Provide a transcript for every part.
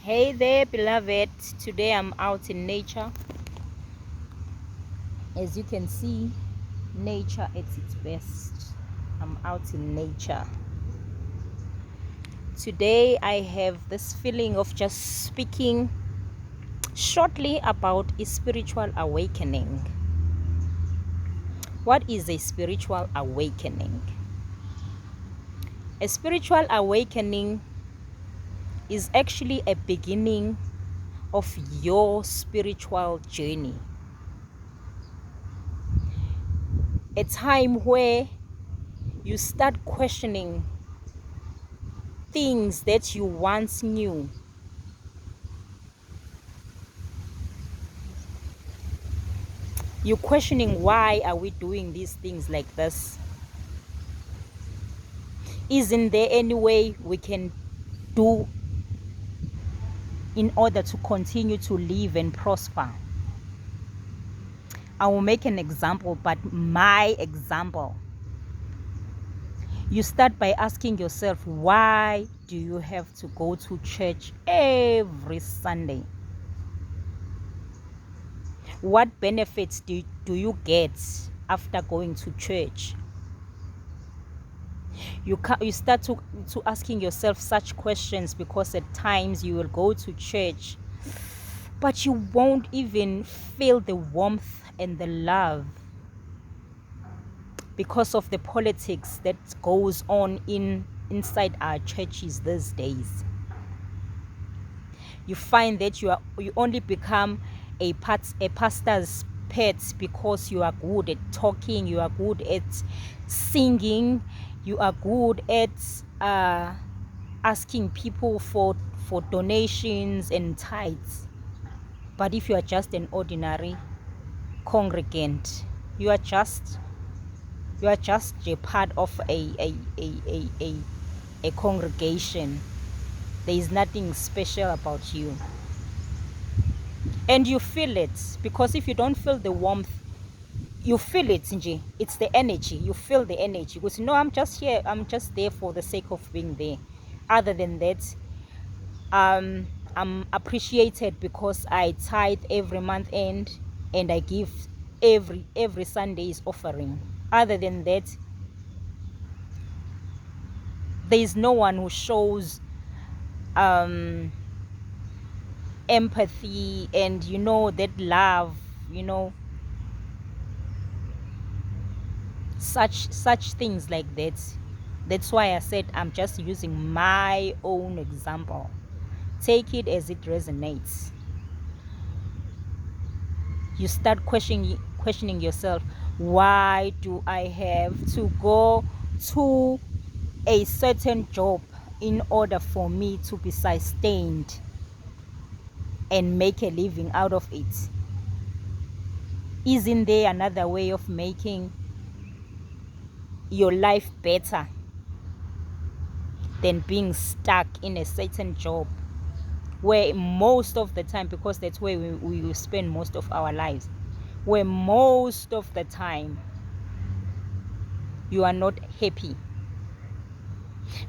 Hey there, beloved. Today I'm out in nature. As you can see, nature at its best. I'm out in nature. Today I have this feeling of just speaking shortly about a spiritual awakening. What is a spiritual awakening? A spiritual awakening is actually a beginning of your spiritual journey. A time where you start questioning things that you once knew. You're questioning, why are we doing these things like this? Isn't there any way we can do in order to continue to live and prosper? I will make an example, but my example. You start by asking yourself, why do you have to go to church every Sunday? What benefits do you get after going to church? You start to asking yourself such questions, because at times you will go to church but you won't even feel the warmth and the love because of the politics that goes on inside our churches these days. You find that you only become a pastor's pet because you are good at talking, you are good at singing, you are good at asking people for donations and tithes. But if you are just an ordinary congregant, you are just a part of a congregation. There is nothing special about you. And you feel it, because if you don't feel the warmth, you feel it, Nji. It's the energy. You feel the energy. Because I'm just here. I'm just there for the sake of being there. Other than that, I'm appreciated because I tithe every month end, and I give every Sunday's offering. Other than that, there is no one who shows empathy and that love, such things like that. That's why I said I'm just using my own example. Take it as it resonates. You start questioning yourself, why do I have to go to a certain job in order for me to be sustained and make a living out of it? Isn't there another way of making your life better than being stuck in a certain job, where most of the time, because that's where we will spend most of our lives, where most of the time you are not happy,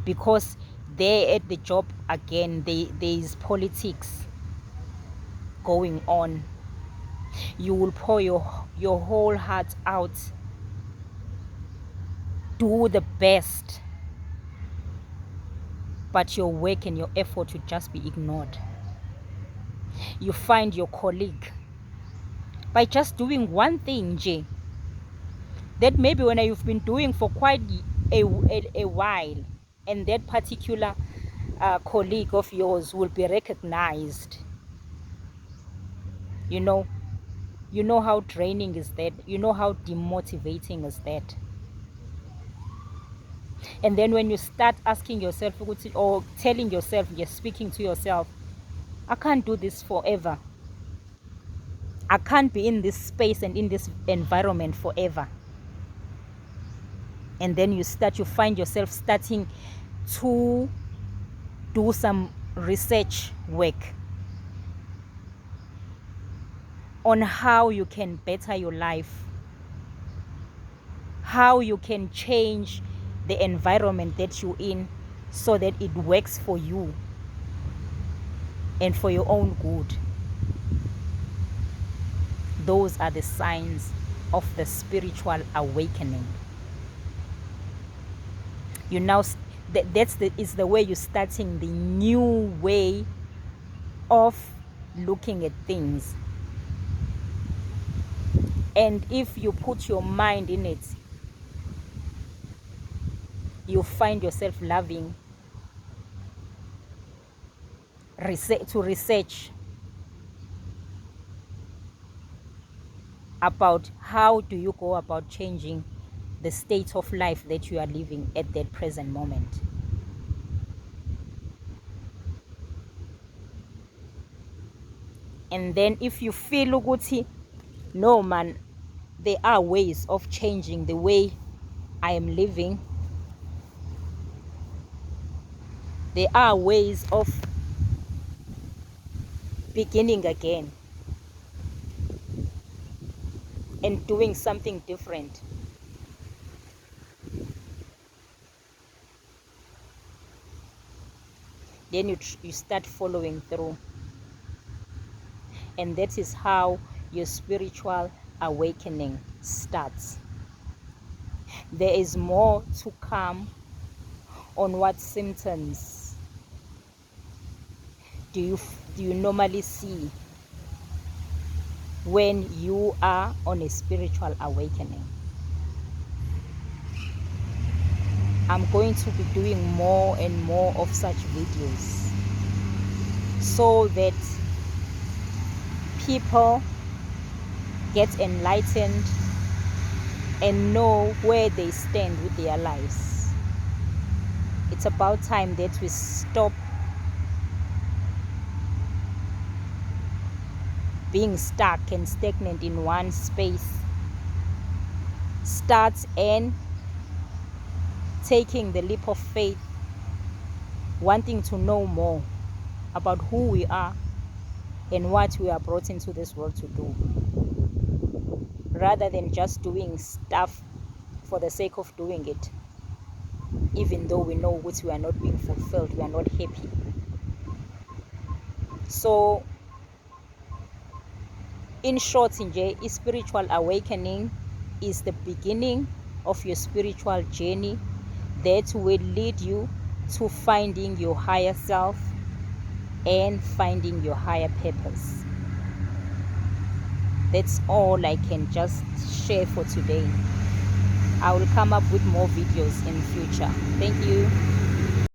because there at the job again there is politics going on. You will pour your whole heart out, do the best, but your work and your effort will just be ignored. You find your colleague, by just doing one thing, Jay, that maybe when you've been doing for quite a while, and that particular colleague of yours will be recognized. You know how draining is that? You know how demotivating is that? And then when you start asking yourself, or telling yourself, you're speaking to yourself, I can't do this forever. I can't be in this space and in this environment forever. And then you find yourself starting to do some research work on how you can better your life, how you can change the environment that you're in so that it works for you. and for your own good. Those are the signs of the spiritual awakening. You now is the way you're starting the new way of looking at things. And if you put your mind in it, you find yourself loving to research about how do you go about changing the state of life that you are living at that present moment. And then if you feel ukuthi, no man, there are ways of changing the way I am living, there are ways of beginning again and doing something different, then you start following through. And that is how your spiritual awakening starts. There is more to come on what symptoms do you normally see when you are on a spiritual awakening. I'm going to be doing more and more of such videos so that people get enlightened and know where they stand with their lives. It's about time that we stop being stuck and stagnant in one space. Start and taking the leap of faith, wanting to know more about who we are and what we are brought into this world to do, rather than just doing stuff for the sake of doing it, even though we know which we are not being fulfilled, we are not happy. So in short, spiritual awakening is the beginning of your spiritual journey that will lead you to finding your higher self and finding your higher purpose. That's all I can just share for today. I will come up with more videos in future. Thank you.